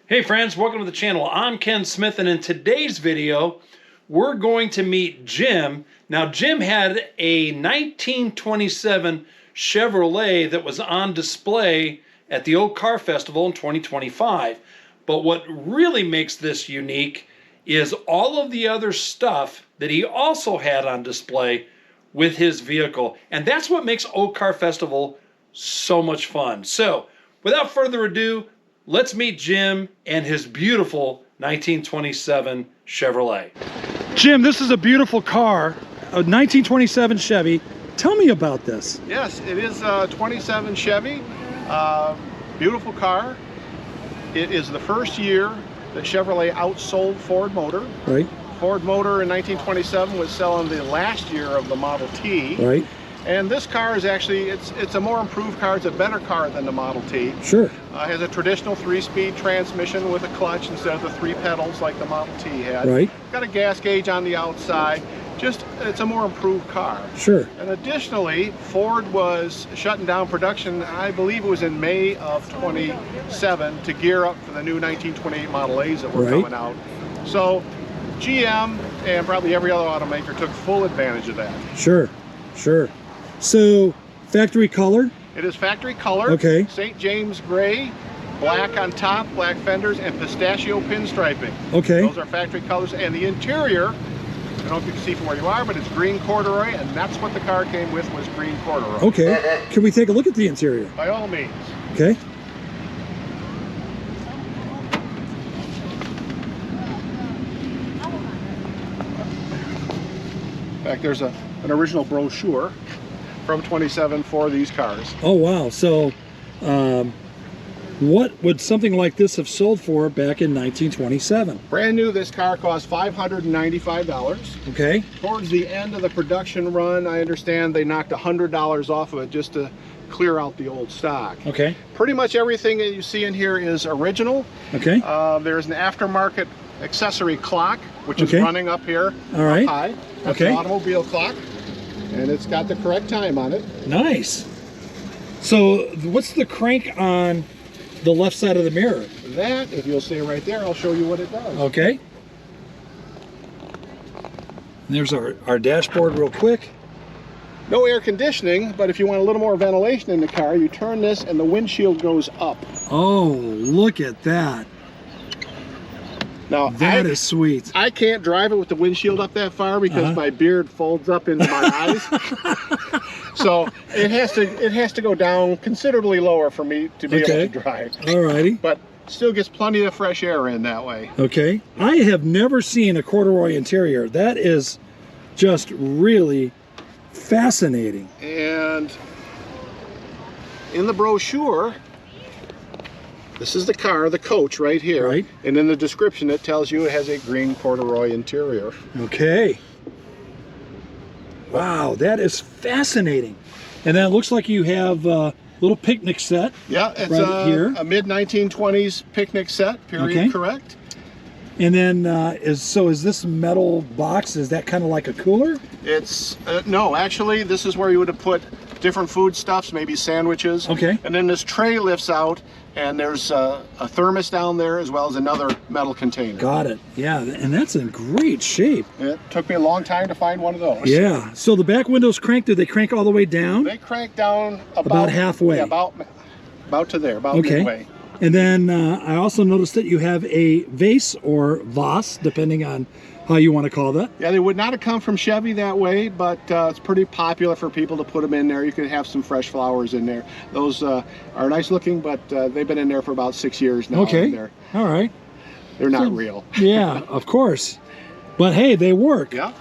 Hey friends, welcome to the channel. I'm Ken Smith, and in today's video, we're going to meet Jim. Now, Jim had a 1927 Chevrolet that was on display at the Old Car Festival in 2025. But what really makes this unique is all of the other stuff that he also had on display with his vehicle. And that's what makes Old Car Festival so much fun. So, without further ado, let's meet Jim and his beautiful 1927 Chevrolet. Jim, this is a beautiful car, a 1927 Chevy. Tell me about this. Yes, it is a 27 Chevy. Beautiful car. It is the first year that Chevrolet outsold Ford Motor. Right. Ford Motor in 1927 was selling the last year of the Model T. Right. And this car is actually, it's a more improved car. It's a better car than the Model T. Sure. It has a traditional 3-speed transmission with a clutch instead of the 3 pedals like the Model T had. Right. Got a gas gauge on the outside. Just, it's a more improved car. Sure. And additionally, Ford was shutting down production, I believe it was in May of 27, to gear up for the new 1928 Model A's that were coming out. So GM and probably every other automaker took full advantage of that. Sure, sure. So, factory color? It is factory color. Okay. St. James gray, black on top, black fenders, and pistachio pinstriping. Okay. Those are factory colors. And the interior, I don't know if you can see from where you are, but it's green corduroy, and that's what the car came with, was green corduroy. Okay. Can we take a look at the interior? By all means. Okay. In fact, there's an original brochure from 27 for these cars. Oh, wow. So, what would something like this have sold for back in 1927? Brand new, this car cost $595. Okay. Towards the end of the production run, I understand they knocked $100 off of it just to clear out the old stock. Okay. Pretty much everything that you see in here is original. Okay. There's an aftermarket accessory clock, which is running up here. All right. Up high. That's an automobile clock, and it's got the correct time on it. Nice. So, what's the crank on the left side of the mirror? That, if you'll stay right there, I'll show you what it does. Okay. There's our dashboard real quick. No air conditioning, but if you want a little more ventilation in the car, you turn this and the windshield goes up. Oh, look at that. Now, that is sweet. I can't drive it with the windshield up that far because my beard folds up into my eyes. So it has to go down considerably lower for me to be able to drive. Alrighty. But still gets plenty of fresh air in that way. Okay. I have never seen a corduroy interior. That is just really fascinating. And in the brochure, this is the car, the coach right here. Right. And in the description it tells you it has a green corduroy interior. Okay. Wow, that is fascinating. And then it looks like you have a little picnic set. Yeah, it's here. A mid-1920s picnic set, period, correct. And then, is this metal box, is that kind of like a cooler? It's, no, actually, this is where you would have put different foodstuffs, maybe sandwiches. Okay. And then this tray lifts out, and there's a thermos down there as well as another metal container. Got it. Yeah, and that's in great shape. It took me a long time to find one of those. Yeah. So the back windows crank, do they crank all the way down? They crank down about halfway. Yeah, about to there, about midway. And then I also noticed that you have a vase or vase, depending on how you want to call that. Yeah, they would not have come from Chevy that way, but it's pretty popular for people to put them in there. You can have some fresh flowers in there. Those are nice looking, but they've been in there for about 6 years now. Okay, all right. They're not real. Yeah, of course. But hey, they work. Yeah.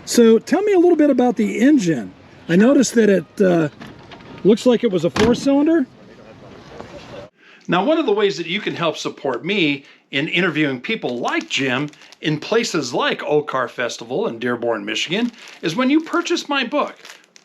So tell me a little bit about the engine. I noticed that it looks like it was a 4-cylinder. Now, one of the ways that you can help support me in interviewing people like Jim in places like Old Car Festival in Dearborn, Michigan, is when you purchase my book,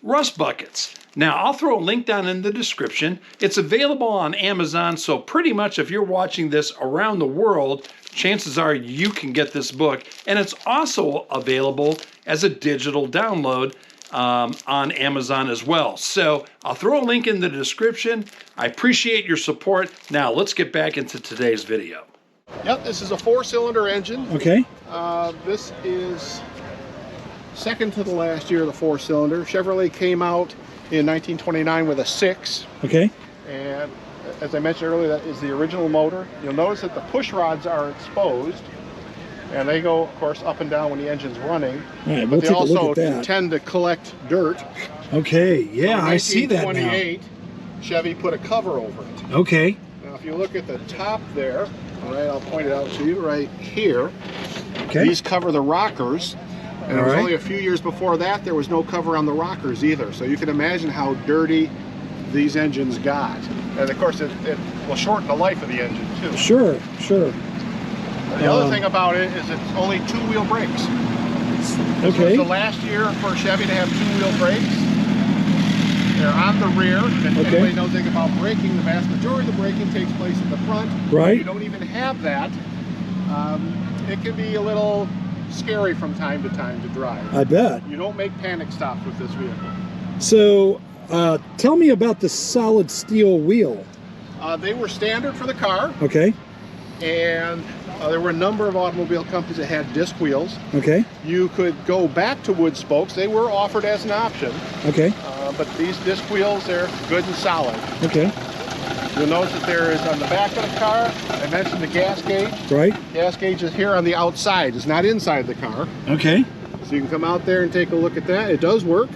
Rust Buckets. Now, I'll throw a link down in the description. It's available on Amazon, so pretty much if you're watching this around the world, chances are you can get this book. And it's also available as a digital download on Amazon as well. So I'll throw a link in the description. I appreciate your support. Now let's get back into today's video. Yep, this is a 4-cylinder engine. Okay. This is second to the last year of the 4-cylinder. Chevrolet came out in 1929 with a 6. Okay. And as I mentioned earlier, that is the original motor. You'll notice that the push rods are exposed, and they go, of course, up and down when the engine's running. All right, but we'll they take a look also at that. tend to collect dirt. Okay, yeah, So I see that now. 1928, Chevy put a cover over it. Okay. Now, if you look at the top there, all right, I'll point it out to you right here. Okay. These cover the rockers. And it was right. only a few years before that, there was no cover on the rockers either. So you can imagine how dirty these engines got. And of course, it will shorten the life of the engine too. Sure, sure. The other thing about it is it's only 2-wheel brakes. This was Okay. the last year for Chevy to have 2-wheel brakes. They're on the rear. If Okay. anybody knows anything about braking, the vast majority of the braking takes place in the front. Right. If you don't even have that, it can be a little scary from time to time to drive. I bet. You don't make panic stops with this vehicle. So, tell me about the solid steel wheel. They were standard for the car, Okay. and there were a number of automobile companies that had disc wheels. Okay. You could go back to wood spokes. They were offered as an option, Okay. but these disc wheels, they're good and solid. Okay. You'll notice that there is on the back of the car, I mentioned the gas gauge. Right. Gas gauge is here on the outside. It's not inside the car. Okay. So you can come out there and take a look at that. It does work.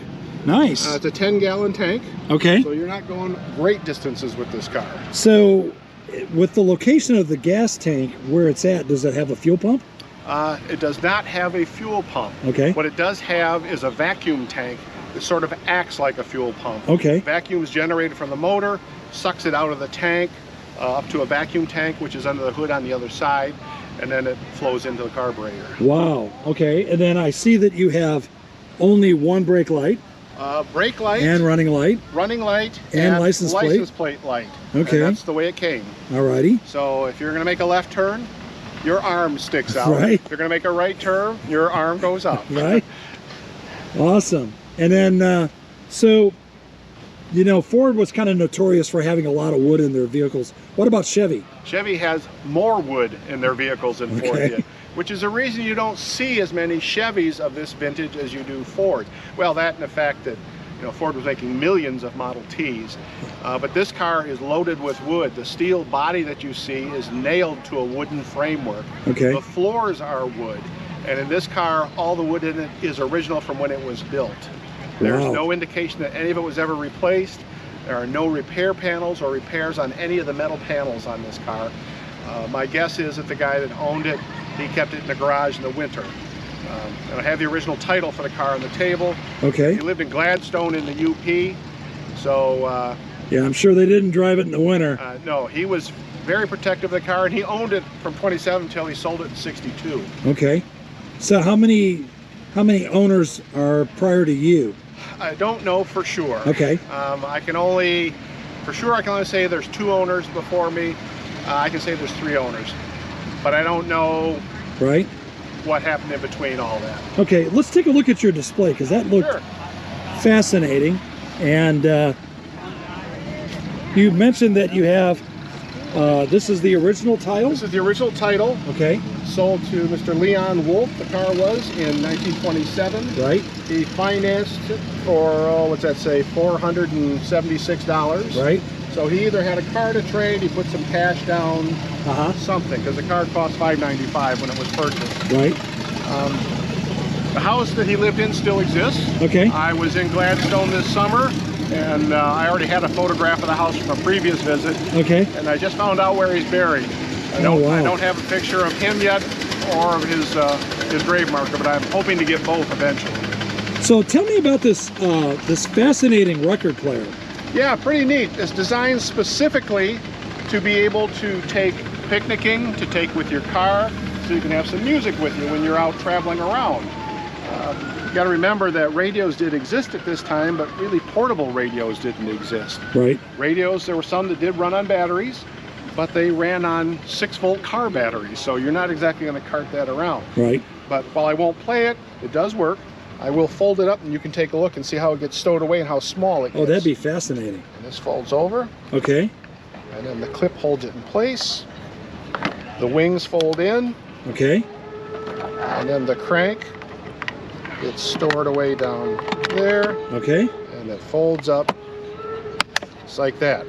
Nice. It's a 10-gallon tank. Okay. So you're not going great distances with this car. So, with the location of the gas tank where it's at, does it have a fuel pump? It does not have a fuel pump. Okay. What it does have is a vacuum tank that sort of acts like a fuel pump. Okay. Vacuum is generated from the motor, sucks it out of the tank up to a vacuum tank, which is under the hood on the other side, and then it flows into the carburetor. Wow. Okay. And then I see that you have only one brake light Brake light, and running light. and license plate light. Okay. And that's the way it came. Alrighty. So if you're going to make a left turn, your arm sticks out. Right. If you're going to make a right turn, your arm goes up. Right. Awesome. And then, so, you know, Ford was kind of notorious for having a lot of wood in their vehicles. What about Chevy? Chevy has more wood in their vehicles than Ford Okay. did, which is the reason you don't see as many Chevys of this vintage as you do Ford. Well, that and the fact that, you know, Ford was making millions of Model Ts, but this car is loaded with wood. The steel body that you see is nailed to a wooden framework. Okay. The floors are wood, and in this car, all the wood in it is original from when it was built. There's Wow. no indication that any of it was ever replaced. There are no repair panels or repairs on any of the metal panels on this car. My guess is that the guy that owned it, he kept it in the garage in the winter. And I have the original title for the car on the table. Okay. He lived in Gladstone in the UP, so Yeah, I'm sure they didn't drive it in the winter. no, he was very protective of the car, and he owned it from 27 until he sold it in 62. Okay. So how many owners are prior to you? I don't know for sure. Okay. I can only say there's 2 owners before me. I can say there's 3 owners, but I don't know Right. what happened in between all that. Okay, let's take a look at your display because that looked Sure. fascinating. And you mentioned that you have, this is the original title? This is the original title, Okay, sold to Mr. Leon Wolf. The car was in 1927. right, He financed it for, what's that say, $476. right, So he either had a car to trade, he put some cash down, something, because the car cost $595 when it was purchased. right, The house that he lived in still exists. okay, I was in Gladstone this summer, and I already had a photograph of the house from a previous visit, okay, and I just found out where he's buried. I Oh, wow. don't have a picture of him yet or of his grave marker, but I'm hoping to get both eventually. So tell me about this, this fascinating record player. Yeah, pretty neat. It's designed specifically to be able to take picnicking, to take with your car, so you can have some music with you when you're out traveling around. You got to remember that radios did exist at this time, but really portable radios didn't exist. Right, Radios, there were some that did run on batteries, but they ran on 6-volt car batteries, so you're not exactly going to cart that around. right, But while I won't play it, it does work. I will fold it up and you can take a look and see how it gets stowed away and how small it gets. Oh, that'd be fascinating. And this folds over. Okay. And then the clip holds it in place. The wings fold in. Okay. And then the crank gets stored away down there. Okay. And it folds up just like that.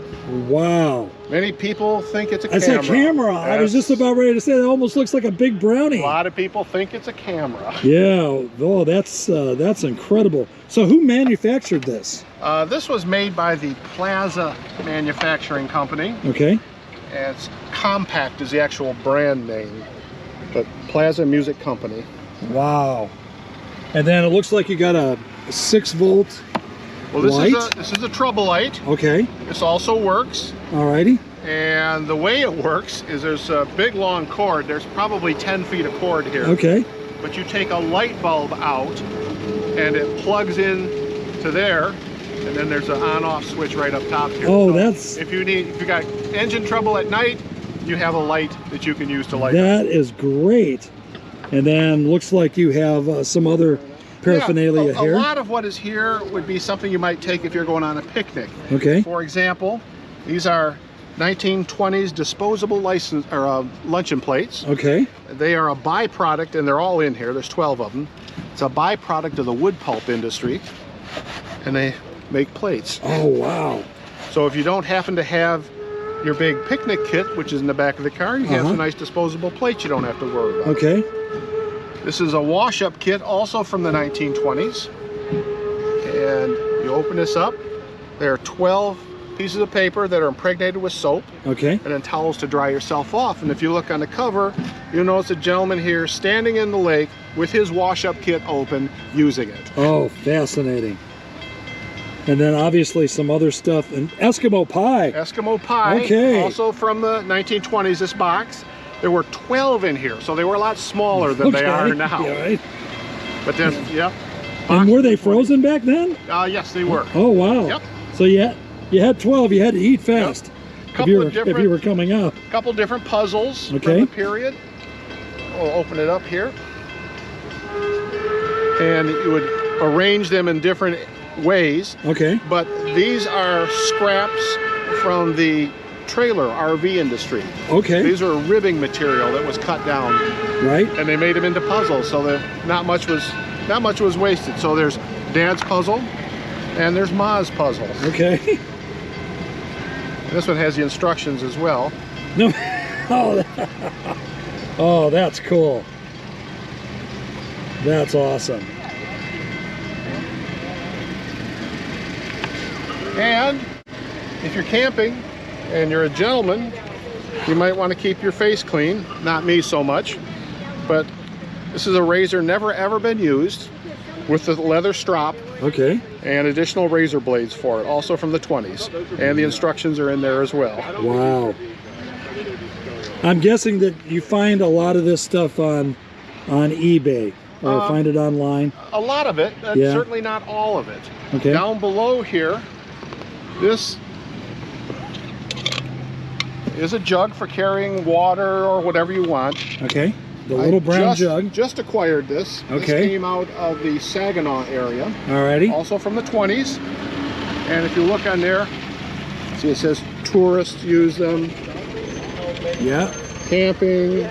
Wow. Many people think it's a That's camera. a camera. I was just about ready to say that almost looks like a big brownie. A lot of people think it's a camera. Yeah. Oh, that's incredible. So who manufactured this? This was made by the Plaza Manufacturing Company. Okay. And it's Compact is the actual brand name, but Plaza Music Company. Wow. And then it looks like you got a 6-volt well, this light. This is a trouble light. Okay. This also works. Alrighty. And the way it works is there's a big long cord. There's probably 10 feet of cord here. Okay. But you take a light bulb out and it plugs in to there, and then there's an on-off switch right up top here. Oh, so that's... if you got engine trouble at night, you have a light that you can use to light That up. is great. And then looks like you have some other paraphernalia yeah, here. A lot of what is here would be something you might take if you're going on a picnic. Okay. For example, these are 1920s disposable luncheon plates. Okay. They are a byproduct, and they're all in here. There's 12 of them. It's a byproduct of the wood pulp industry, and they make plates. Oh, wow. So if you don't happen to have your big picnic kit, which is in the back of the car, you have some nice disposable plates you don't have to worry about. Okay. This is a wash-up kit, also from the 1920s. And you open this up. There are 12 pieces of paper that are impregnated with soap. Okay. And then towels to dry yourself off. And if you look on the cover, you'll notice a gentleman here standing in the lake with his wash-up kit open, using it. Oh, fascinating. And then obviously some other stuff. And Eskimo pie. Eskimo pie. Okay. Also from the 1920s, this box. There were 12 in here, so they were a lot smaller than they are now. Yeah, right. But then, yep. And were they frozen back then? Yes, they were. Oh, wow. Yep. So you had 12. You had to eat fast. If you were coming up. Couple different puzzles from the period. We'll open it up here. And you would arrange them in different ways. Okay. But these are scraps from the trailer RV industry. Okay. These are ribbing material that was cut down. Right. And they made them into puzzles, so that not much was wasted. So there's Dad's puzzle and there's Ma's puzzle. Okay. This one has the instructions as well. No. Oh, that's cool. That's awesome. And if you're camping and you're a gentleman, you might want to keep your face clean. Not me so much, but this is a razor never ever been used, with the leather strop. Okay. And additional razor blades for it, also from the 20s. And the instructions are in there as well. Wow. I'm guessing that you find a lot of this stuff on eBay, or find it online. A lot of it, but certainly not all of it. Okay. Down below here, this is a jug for carrying water or whatever you want. Okay. The little brown jug. Just acquired this. Okay. This came out of the Saginaw area. Alrighty. Also from the 20s. And if you look on there, see it says tourists use them. Yeah. Camping,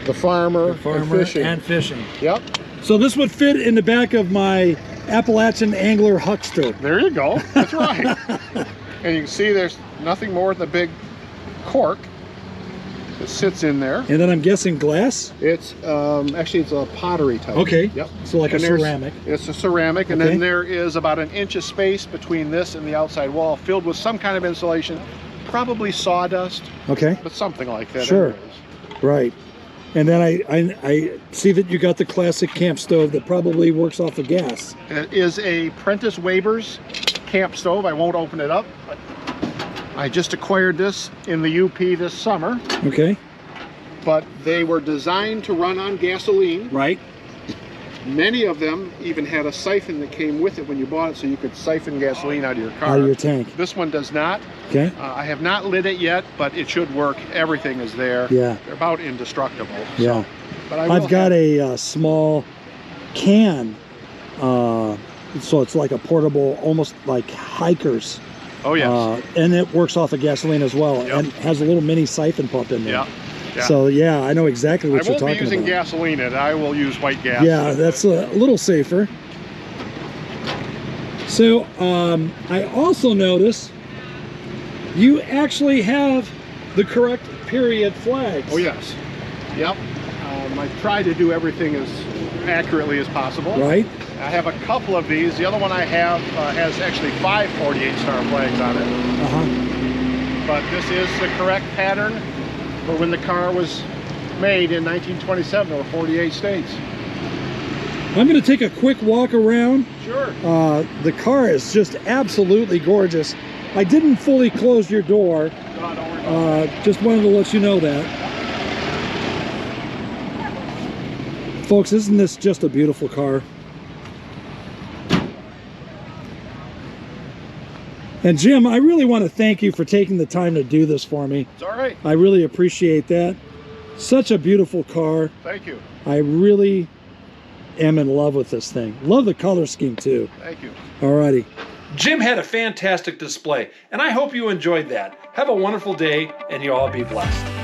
the farmer, and fishing. Yep. So this would fit in the back of my Appalachian Angler Huckster. There you go. That's right. And you can see there's nothing more than a big cork that sits in there. And then I'm guessing glass? It's actually it's a pottery type. Okay. Yep. So like a ceramic. It's a ceramic, and then there is about an inch of space between this and the outside wall, filled with some kind of insulation, probably sawdust. Okay. But something like that. Sure. Anyways. Right. And then I see that you got the classic camp stove that probably works off of gas. It is a Prentice Weber's camp stove. I won't open it up. But I just acquired this in the UP this summer. Okay. But they were designed to run on gasoline. Right. Many of them even had a siphon that came with it when you bought it, so you could siphon gasoline out of your car. Out of your tank. This one does not. Okay. I have not lit it yet, but it should work. Everything is there. Yeah. They're about indestructible. Yeah. So, but I've got a small can So it's like a portable, almost like hikers. Oh yes. And it works off of gasoline as well, Yep. and has a little mini siphon pump in there. Yeah. Yeah. So yeah, I know exactly what I you're won't be talking using about. gasoline in it. I will use white gas. Yeah, that's a little safer. So I also notice you actually have the correct period flags. Oh yes. Yep. I try to do everything as accurately as possible. Right. I have a couple of these. The other one I have has actually 5 48-star flags on it. But this is the correct pattern for when the car was made in 1927 or 48 states. I'm going to take a quick walk around. Sure. The car is just absolutely gorgeous. I didn't fully close your door. No, don't worry about it. Just wanted to let you know that. Folks, isn't this just a beautiful car? And Jim, I really want to thank you for taking the time to do this for me. It's all right. I really appreciate that. Such a beautiful car. Thank you. I really am in love with this thing. Love the color scheme too. Thank you. Alrighty. Jim had a fantastic display, and I hope you enjoyed that. Have a wonderful day, and you all be blessed.